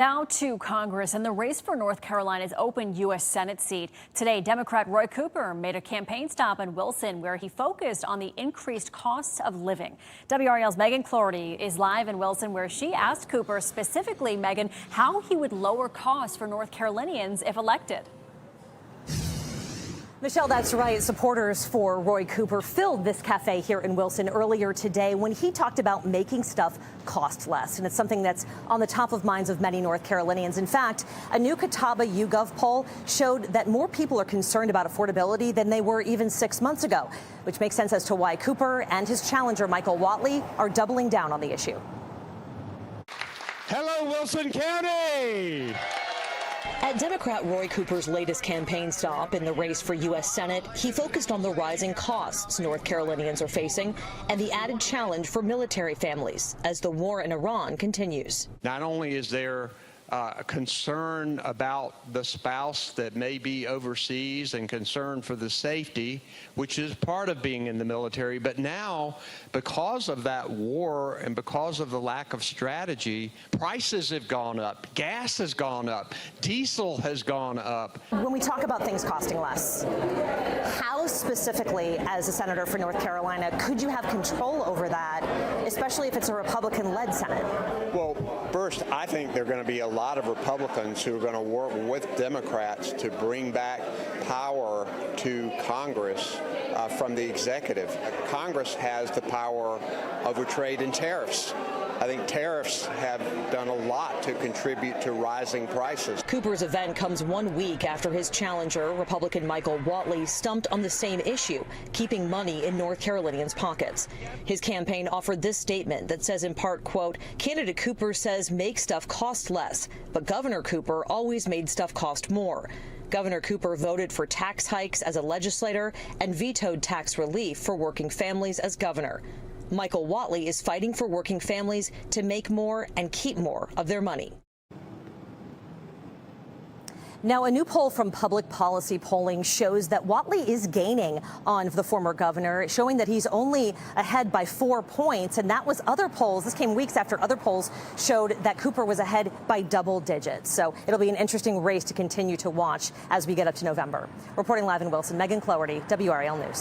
Now to Congress, and the race for North Carolina's open U.S. Senate seat. Today, Democrat Roy Cooper made a campaign stop in Wilson where he focused on the increased costs of living. WRAL's Megan Cloherty is live in Wilson, where she asked Cooper specifically, Megan, how he would lower costs for North Carolinians if elected. Michelle, that's right. Supporters for Roy Cooper filled this cafe here in Wilson earlier today when he talked about making stuff cost less. And it's something that's on the top of minds of many North Carolinians. In fact, a new Catawba YouGov poll showed that more people are concerned about affordability than they were even 6 months ago, which makes sense as to why Cooper and his challenger, Michael Whatley, are doubling down on the issue. Hello, Wilson County. At Democrat Roy Cooper's latest campaign stop in the race for U.S. Senate, he focused on the rising costs North Carolinians are facing and the added challenge for military families as the war in Iran continues. Not only is there a concern about the spouse that may be overseas and concern for the safety, which is part of being in the military, but now, because of that war and because of the lack of strategy, prices have gone up, gas has gone up, diesel has gone up. When we talk about things costing less, how specifically, as a senator for North Carolina, could you have control over that, especially if it's a Republican-led Senate? Well, first, I think there are going to be a lot of Republicans who are going to work with Democrats to bring back power to Congress from the executive. Congress has the power over trade and tariffs. I think tariffs have done a lot to contribute to rising prices. Cooper's event comes 1 week after his challenger, Republican Michael Whatley, stumped on the same issue, keeping money in North Carolinians' pockets. His campaign offered this statement that says in part, quote, "Candidate Cooper says make stuff cost less, but Governor Cooper always made stuff cost more." Governor Cooper voted for tax hikes as a legislator and vetoed tax relief for working families as governor. Michael Whatley is fighting for working families to make more and keep more of their money. Now, a new poll from Public Policy Polling shows that Whatley is gaining on the former governor, showing that he's only ahead by 4 points. And that was other polls. This came weeks after other polls showed that Cooper was ahead by double digits. So it'll be an interesting race to continue to watch as we get up to November. Reporting live in Wilson, Megan Cloherty, WRAL News.